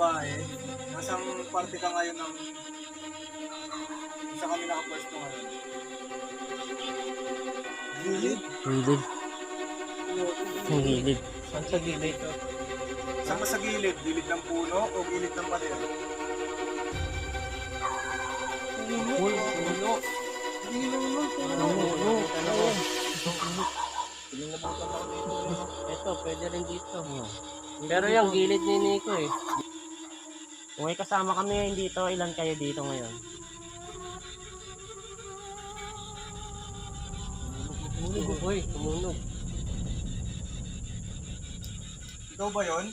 babae. Nasang party ka ngayon ng sa kanila ang first mo ngayon? Gilid? Gilid. Ang gilid. Saan sa gilid to? Saan ba sa gilid? Gilid ng puno o gilid ng pader? Puno. Gilid ng Puno. Pinabutan ako dito. Ito, pwede rin dito. Pero yung gilid ni Nico eh. Kung may kasama kami ngayon dito, ilan kayo dito ngayon? Tumunog. Uy, tumunog. Ikaw ba yun?